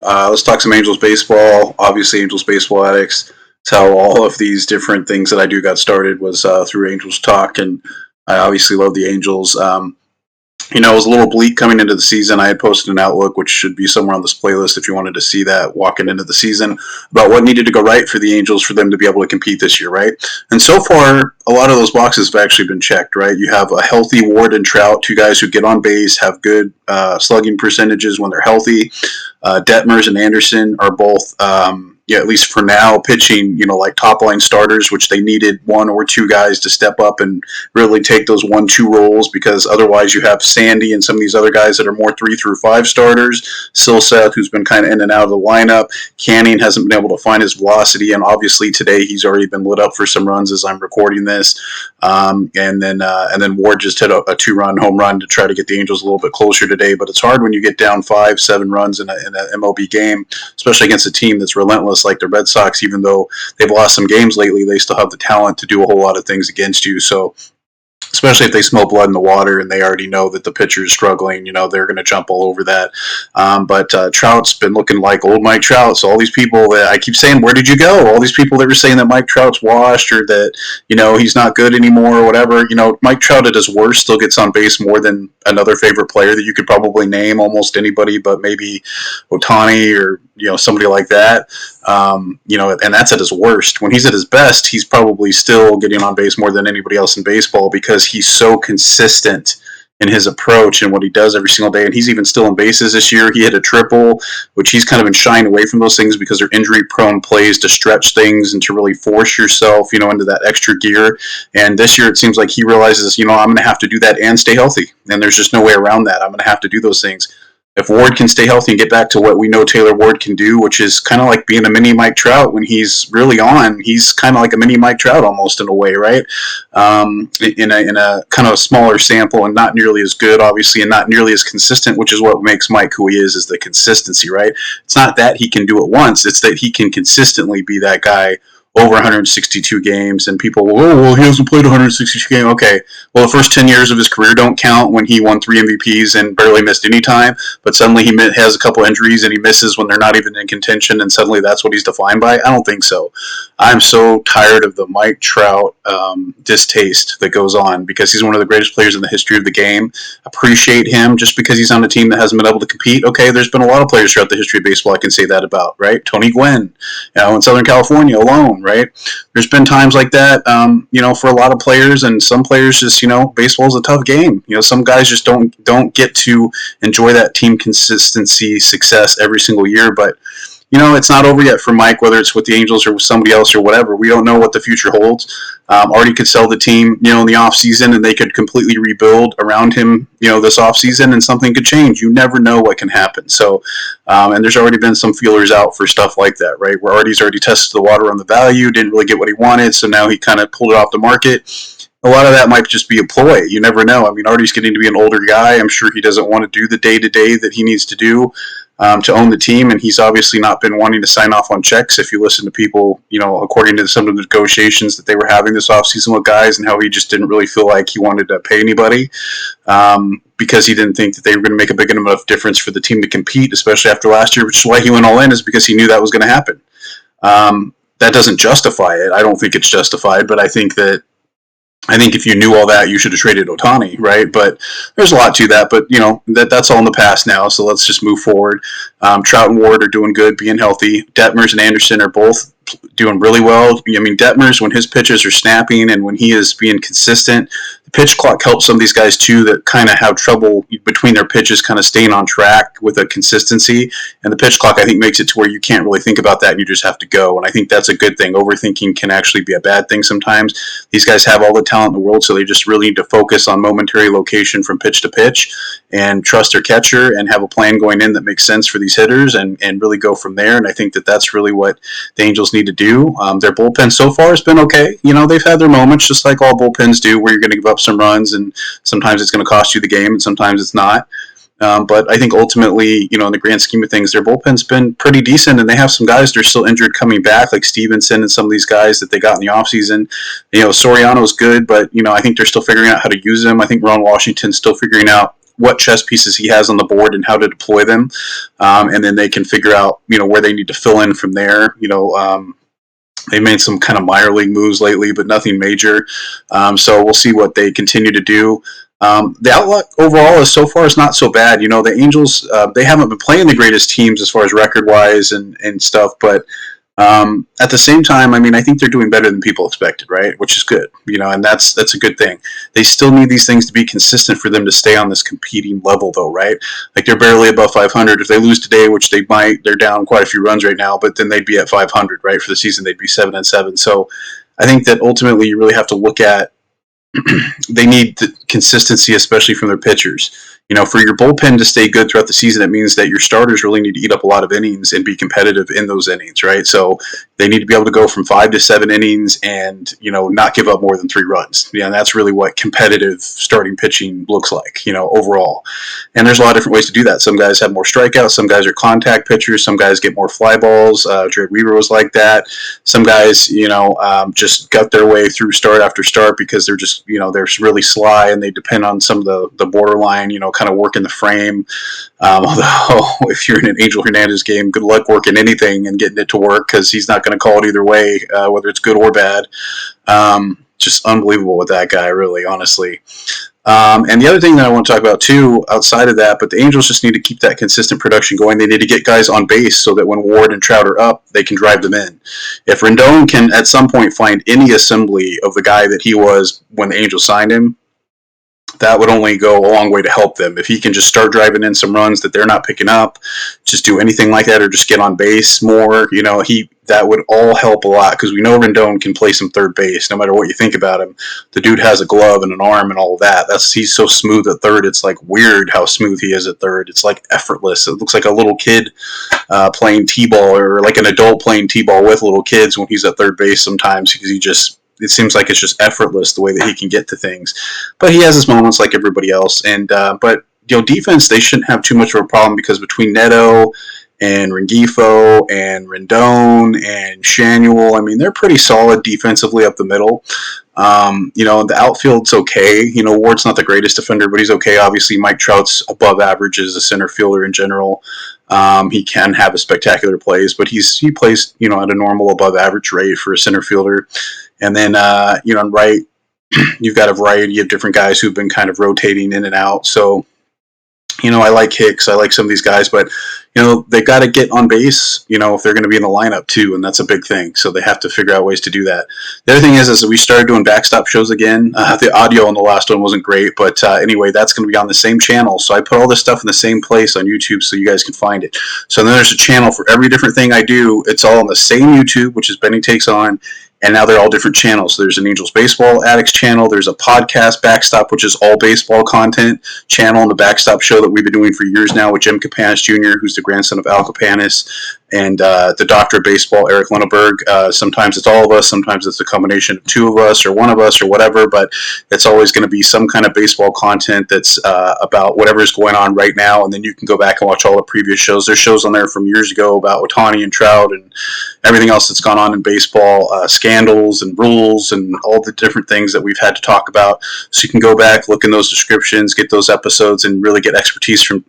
Let's talk some Angels baseball. Obviously, Angels baseball addicts. It's how all of these different things that I do got started was through Angels talk, and I obviously love the Angels. It was a little bleak coming into the season. I had posted an outlook, which should be somewhere on this playlist if you wanted to see that walking into the season, about what needed to go right for the Angels for them to be able to compete this year, right? And so far, a lot of those boxes have actually been checked, right? You have a healthy Ward and Trout, two guys who get on base, have good slugging percentages when they're healthy. Detmers and Anderson are both, at least for now, pitching, like top line starters, which they needed one or two guys to step up and really take those 1-2 roles, because otherwise you have Sandy and some of these other guys that are more 3 through 5 starters. Silseth, who's been kind of in and out of the lineup. Canning hasn't been able to find his velocity, and obviously today he's already been lit up for some runs as I'm recording this. And then Ward just hit a 2-run home run to try to get the Angels a little bit closer today. But it's hard when you get down 5-7 runs in an MLB game, especially against a team that's relentless like the Red Sox. Even though they've lost some games lately, they still have the talent to do a whole lot of things against you. So especially if they smell blood in the water and they already know that the pitcher is struggling, they're going to jump all over that. But Trout's been looking like old Mike Trout. So all these people that I keep saying, where did you go? All these people that were saying that Mike Trout's washed or that, he's not good anymore or whatever. Mike Trout at his worst still gets on base more than another favorite player that you could probably name, almost anybody but maybe Ohtani or, somebody like that. And that's at his worst. When he's at his best, he's probably still getting on base more than anybody else in baseball because he's so consistent in his approach and what he does every single day. And he's even still in bases this year. He hit a triple, which he's kind of been shying away from those things because they're injury-prone plays to stretch things and to really force yourself, into that extra gear. And this year it seems like he realizes, I'm going to have to do that and stay healthy. And there's just no way around that. I'm going to have to do those things. If Ward can stay healthy and get back to what we know Taylor Ward can do, which is kind of like being a mini Mike Trout when he's really on, he's kind of like a mini Mike Trout almost in a way, right? In a kind of a smaller sample and not nearly as good, obviously, and not nearly as consistent, which is what makes Mike who he is the consistency, right? It's not that he can do it once, it's that he can consistently be that guy over 162 games, and people will, well, he hasn't played 162 games. Okay, well, the first 10 years of his career don't count when he won 3 MVPs and barely missed any time, but suddenly he has a couple injuries and he misses when they're not even in contention, and suddenly that's what he's defined by? I don't think so. I'm so tired of the Mike Trout distaste that goes on because he's one of the greatest players in the history of the game. Appreciate him just because he's on a team that hasn't been able to compete. Okay, there's been a lot of players throughout the history of baseball I can say that about, right? Tony Gwynn, in Southern California alone, right? There's been times like that, for a lot of players, and some players just, baseball is a tough game. Some guys just don't get to enjoy that team consistency success every single year, but it's not over yet for Mike, whether it's with the Angels or with somebody else or whatever. We don't know what the future holds. Artie could sell the team, in the offseason, and they could completely rebuild around him, this offseason, and something could change. You never know what can happen. So, and there's already been some feelers out for stuff like that, right? Where Artie's already tested the water on the value, didn't really get what he wanted, so now he kind of pulled it off the market. A lot of that might just be a ploy. You never know. I mean, Artie's getting to be an older guy. I'm sure he doesn't want to do the day-to-day that he needs to do to own the team, and he's obviously not been wanting to sign off on checks. If you listen to people, according to some of the negotiations that they were having this offseason with guys, and how he just didn't really feel like he wanted to pay anybody because he didn't think that they were going to make a big enough difference for the team to compete, especially after last year, which is why he went all in, is because he knew that was going to happen. That doesn't justify it. I don't think it's justified, but I think if you knew all that, you should have traded Ohtani, right? But there's a lot to that. But, that's all in the past now, so let's just move forward. Trout and Ward are doing good, being healthy. Detmers and Anderson are both doing really well. I mean, Detmers, when his pitches are snapping and when he is being consistent, the pitch clock helps some of these guys too that kind of have trouble between their pitches kind of staying on track with a consistency. And the pitch clock, I think, makes it to where you can't really think about that and you just have to go. And I think that's a good thing. Overthinking can actually be a bad thing sometimes. These guys have all the talent in the world, so they just really need to focus on momentary location from pitch to pitch and trust their catcher and have a plan going in that makes sense for these hitters and really go from there. And I think that that's really what the Angels need to do. Their bullpen so far has been okay. They've had their moments, just like all bullpens do, where you're going to give up some runs, and sometimes it's going to cost you the game, and sometimes it's not. But I think ultimately, in the grand scheme of things, their bullpen's been pretty decent, and they have some guys that are still injured coming back, like Stevenson and some of these guys that they got in the offseason. Soriano's good, but, I think they're still figuring out how to use him. I think Ron Washington's still figuring out what chess pieces he has on the board and how to deploy them, and then they can figure out where they need to fill in from there. They made some kind of minor league moves lately, but nothing major. So we'll see what they continue to do. The outlook overall is so far is not so bad. The Angels, they haven't been playing the greatest teams as far as record wise and stuff, but at the same time, I mean, I think they're doing better than people expected, right? Which is good, and that's a good thing. They still need these things to be consistent for them to stay on this competing level, though, right? Like they're barely above 500. If they lose today, which they might, they're down quite a few runs right now, but then they'd be at 500, right? For the season, they'd be 7-7. So I think that ultimately you really have to look at they need the consistency, especially from their pitchers. For your bullpen to stay good throughout the season, it means that your starters really need to eat up a lot of innings and be competitive in those innings, right? So they need to be able to go from 5 to 7 innings and, not give up more than 3 runs. Yeah, and that's really what competitive starting pitching looks like, overall. And there's a lot of different ways to do that. Some guys have more strikeouts. Some guys are contact pitchers. Some guys get more fly balls. Jared Weaver was like that. Some guys, just gut their way through start after start because they're just, they're really sly and they depend on some of the borderline, kind of working the frame. Although if you're in an Angel Hernandez game, good luck working anything and getting it to work because he's not going to call it either way, whether it's good or bad. Just unbelievable with that guy, really, honestly. And the other thing that I want to talk about too, outside of that, but the Angels just need to keep that consistent production going. They need to get guys on base so that when Ward and Trout are up, they can drive them in. If Rendon can at some point find any assembly of the guy that he was when the Angels signed him, that would only go a long way to help them. If he can just start driving in some runs that they're not picking up, just do anything like that or just get on base more, that would all help a lot because we know Rendon can play some third base no matter what you think about him. The dude has a glove and an arm and all of that. He's so smooth at third. It's like weird how smooth he is at third. It's like effortless. It looks like a little kid playing t-ball or like an adult playing t-ball with little kids when he's at third base sometimes because it seems like it's just effortless the way that he can get to things. But he has his moments like everybody else. But defense, they shouldn't have too much of a problem because between Neto and Rengifo and Rendon and Shanuel, I mean, they're pretty solid defensively up the middle. The outfield's okay. Ward's not the greatest defender, but he's okay. Obviously, Mike Trout's above average as a center fielder in general. He can have a spectacular plays, but he plays, at a normal above average rate for a center fielder. And then, on right, you've got a variety of different guys who've been kind of rotating in and out. So, I like Hicks. I like some of these guys, but, they've got to get on base, if they're going to be in the lineup too, and that's a big thing. So they have to figure out ways to do that. The other thing is that we started doing backstop shows again. The audio on the last one wasn't great, but anyway, that's going to be on the same channel. So I put all this stuff in the same place on YouTube so you guys can find it. So then there's a channel for every different thing I do. It's all on the same YouTube, which is Benny Takes On. And now they're all different channels. So there's an Angels Baseball Addicts channel. There's a podcast, Backstop, which is all baseball content channel, and the Backstop show that we've been doing for years now with Jim Capanis Jr., who's the grandson of Al Capanis, and the Doctor of Baseball, Eric Lunneberg. Sometimes it's all of us. Sometimes it's a combination of 2 of us or 1 of us or whatever, but it's always going to be some kind of baseball content that's about whatever is going on right now, and then you can go back and watch all the previous shows. There's shows on there from years ago about Ohtani and Trout and everything else that's gone on in baseball, scandals and rules and all the different things that we've had to talk about. So you can go back, look in those descriptions, get those episodes, and really get expertise from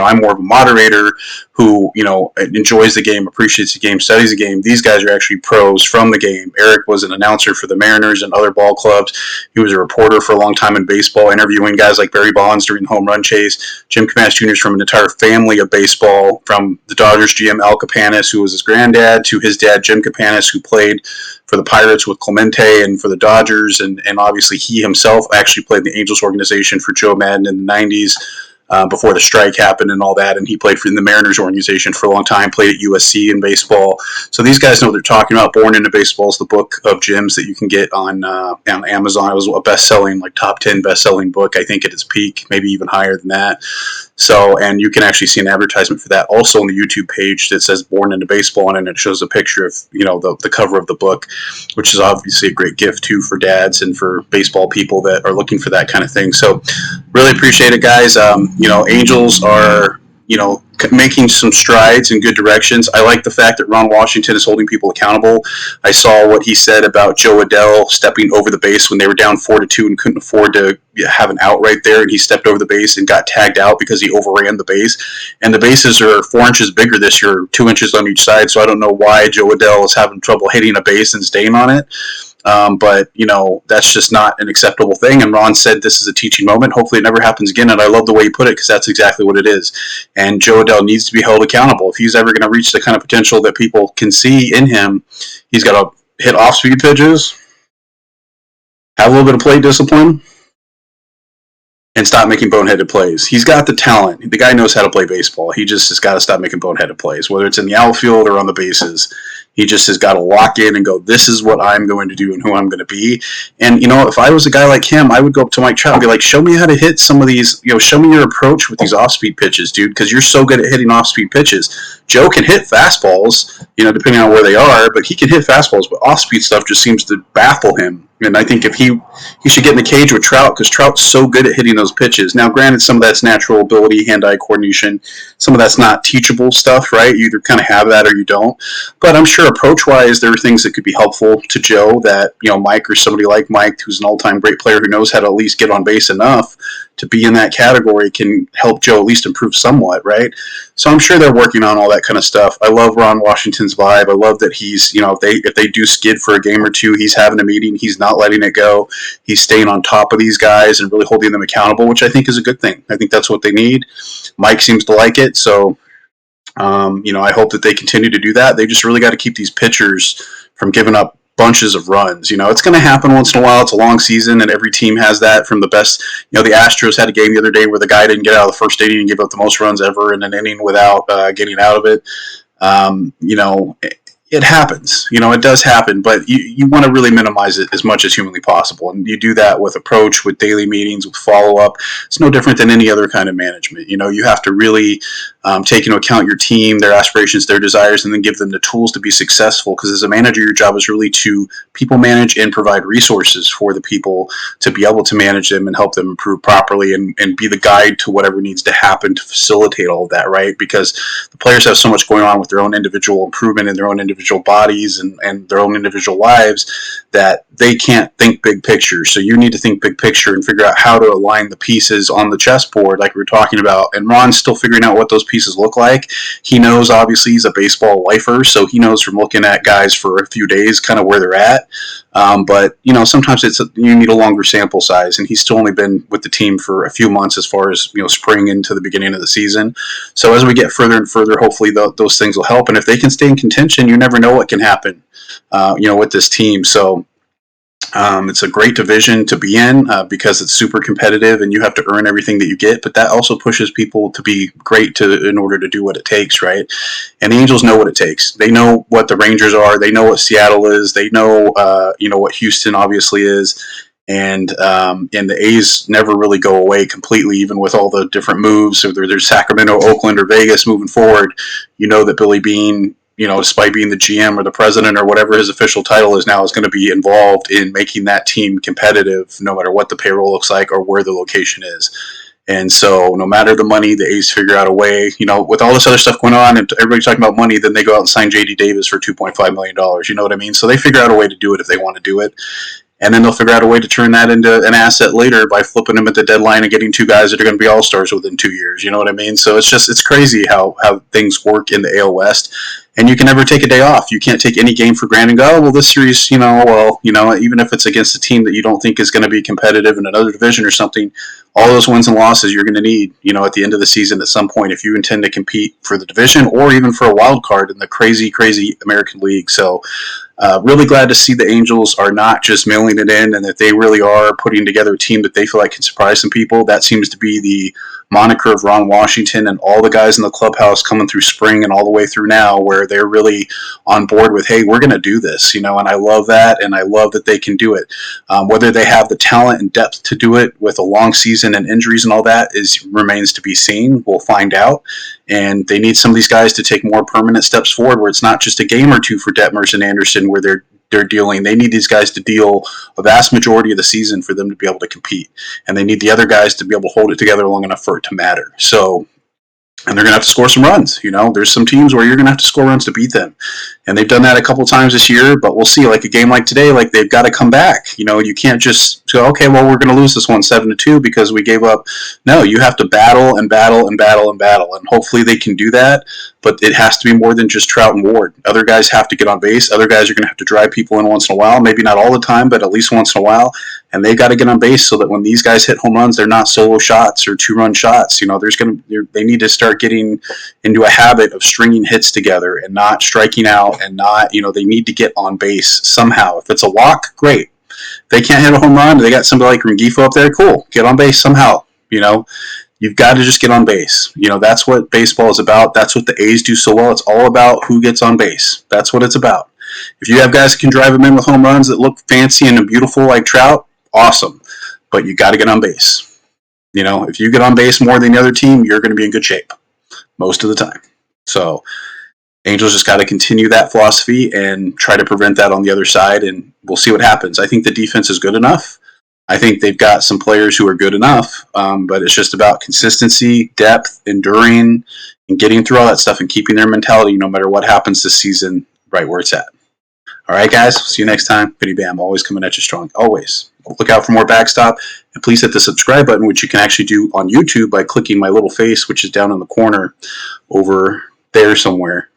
I'm more of a moderator who, enjoys the game, appreciates the game, studies the game. These guys are actually pros from the game. Eric was an announcer for the Mariners and other ball clubs. He was a reporter for a long time in baseball, interviewing guys like Barry Bonds during the home run chase. Jim Capanis Jr. is from an entire family of baseball, from the Dodgers GM Al Capanis, who was his granddad, to his dad, Jim Capanis, who played for the Pirates with Clemente and for the Dodgers. And obviously he himself actually played in the Angels organization for Joe Madden in the 90s. Before the strike happened and all that, and he played in the Mariners organization for a long time, played at USC in baseball. So these guys know what they're talking about. Born into Baseball is the book of Jim's that you can get on Amazon. It was a best-selling, like top 10 best-selling book, I think, at its peak, maybe even higher than that. So, and you can actually see an advertisement for that also on the YouTube page that says Born into Baseball on it, and it shows a picture of, the cover of the book, which is obviously a great gift too for dads and for baseball people that are looking for that kind of thing. So really appreciate it, guys. Angels are making some strides in good directions. I like the fact that Ron Washington is holding people accountable. I saw what he said about Joe Adell stepping over the base when they were down 4-2 and couldn't afford to have an out right there, and he stepped over the base and got tagged out because he overran the base. And the bases are 4 inches bigger this year, 2 inches on each side. So I don't know why Joe Adell is having trouble hitting a base and staying on it. But that's just not an acceptable thing. And Ron said this is a teaching moment. Hopefully it never happens again. And I love the way he put it, because that's exactly what it is. And Joe Adell needs to be held accountable. If he's ever going to reach the kind of potential that people can see in him, he's got to hit off-speed pitches, have a little bit of plate discipline, and stop making boneheaded plays. He's got the talent. The guy knows how to play baseball. He just has got to stop making boneheaded plays, whether it's in the outfield or on the bases. He just has got to lock in and go, this is what I'm going to do and who I'm going to be. And, if I was a guy like him, I would go up to Mike Trout and be like, show me how to hit some of these, show me your approach with these off-speed pitches, dude, because you're so good at hitting off-speed pitches. Joe can hit fastballs, depending on where they are, but he can hit fastballs, but off-speed stuff just seems to baffle him. And I think if he should get in the cage with Trout, because Trout's so good at hitting those pitches. Now, granted, some of that's natural ability, hand-eye coordination. Some of that's not teachable stuff, right? You either kind of have that or you don't. But I'm sure approach-wise, there are things that could be helpful to Joe that, Mike or somebody like Mike, who's an all-time great player who knows how to at least get on base enough to be in that category, can help Joe at least improve somewhat, right? So I'm sure they're working on all that kind of stuff. I love Ron Washington's vibe. I love that he's, if they do skid for a game or two, he's having a meeting. He's not letting it go. He's staying on top of these guys and really holding them accountable, which I think is a good thing. I think that's what they need. Mike seems to like it. So, I hope that they continue to do that. They just really got to keep these pitchers from giving up bunches of runs. It's going to happen once in a while. It's a long season, and every team has that from the best. The Astros had a game the other day where the guy didn't get out of the first inning and give up the most runs ever in an inning without getting out of it. It happens. It does happen, but you want to really minimize it as much as humanly possible. And you do that with approach, with daily meetings, with follow-up. It's no different than any other kind of management. You have to really take into account your team, their aspirations, their desires, and then give them the tools to be successful. Because as a manager, your job is really to people manage and provide resources for the people to be able to manage them and help them improve properly, and be the guide to whatever needs to happen to facilitate all of that, right? Because the players have so much going on with their own individual improvement in their own individual bodies and their own individual lives that they can't think big picture. So you need to think big picture and figure out how to align the pieces on the chessboard like we were talking about. And Ron's still figuring out what those pieces look like. He knows, obviously, he's a baseball lifer, so he knows from looking at guys for a few days kind of where they're at. But sometimes you need a longer sample size, and he's still only been with the team for a few months as far as spring into the beginning of the season. So as we get further and further, hopefully those things will help. And if they can stay in contention, you never know what can happen, with this team. So it's a great division to be in because it's super competitive and you have to earn everything that you get, but that also pushes people to be great in order to do what it takes, right? And the Angels know what it takes. They know what the Rangers are. They know what Seattle is. They know, what Houston obviously is. And the A's never really go away completely, even with all the different moves. So there's Sacramento, Oakland, or Vegas moving forward. That Billy Beane, despite being the GM or the president or whatever his official title is now, is going to be involved in making that team competitive no matter what the payroll looks like or where the location is. And so no matter the money, the A's figure out a way, with all this other stuff going on and everybody's talking about money, then they go out and sign J.D. Davis for $2.5 million. You know what I mean? So they figure out a way to do it if they want to do it. And then they'll figure out a way to turn that into an asset later by flipping them at the deadline and getting two guys that are going to be all-stars within 2 years. You know what I mean? So it's crazy how things work in the AL West. And you can never take a day off. You can't take any game for granted and go, oh, well, this series, even if it's against a team that you don't think is going to be competitive in another division or something, all those wins and losses you're going to need, at the end of the season at some point if you intend to compete for the division or even for a wild card in the crazy, crazy American League. So really glad to see the Angels are not just mailing it in and that they really are putting together a team that they feel like can surprise some people. That seems to be the moniker of Ron Washington and all the guys in the clubhouse coming through spring and all the way through now, where they're really on board with, hey, we're going to do this, and I love that, and I love that they can do it. Whether they have the talent and depth to do it with a long season and injuries and all that remains to be seen. We'll find out. And they need some of these guys to take more permanent steps forward where it's not just a game or two for Detmers and Anderson where they're dealing. They need these guys to deal a vast majority of the season for them to be able to compete. And they need the other guys to be able to hold it together long enough for it to matter. So and they're going to have to score some runs. There's some teams where you're going to have to score runs to beat them, and they've done that a couple times this year. But we'll see. Like a game like today, like they've got to come back. You can't just go, okay, well we're going to lose this one 7-2 because we gave up. No, you have to battle and battle and battle and battle, and hopefully they can do that. But it has to be more than just Trout and Ward. Other guys have to get on base. Other guys are going to have to drive people in once in a while. Maybe not all the time, but at least once in a while. And they've got to get on base so that when these guys hit home runs, they're not solo shots or 2-run shots. They need to start getting into a habit of stringing hits together and not striking out and not, they need to get on base somehow. If it's a walk, great. If they can't hit a home run, they got somebody like Rengifo up there, cool. Get on base somehow. You've got to just get on base. That's what baseball is about. That's what the A's do so well. It's all about who gets on base. That's what it's about. If you have guys that can drive them in with home runs that look fancy and beautiful like Trout, awesome. But you got to get on base. If you get on base more than the other team, you're going to be in good shape most of the time. So Angels just got to continue that philosophy and try to prevent that on the other side, and we'll see what happens. I think the defense is good enough. I think they've got some players who are good enough, but it's just about consistency, depth, enduring, and getting through all that stuff and keeping their mentality no matter what happens this season right where it's at. All right, guys. See you next time. Bitty Bam, always coming at you strong. Always. Look out for more Backstop, and please hit the subscribe button, which you can actually do on YouTube by clicking my little face, which is down in the corner over there somewhere.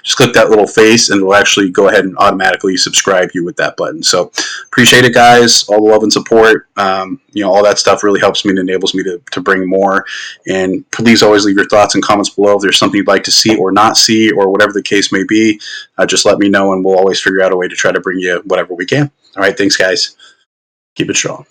Just click that little face and it'll actually go ahead and automatically subscribe you with that button. So appreciate it, guys. All the love and support. All that stuff really helps me and enables me to bring more. And please always leave your thoughts and comments below. If there's something you'd like to see or not see or whatever the case may be, just let me know and we'll always figure out a way to try to bring you whatever we can. All right, thanks, guys. Keep it strong.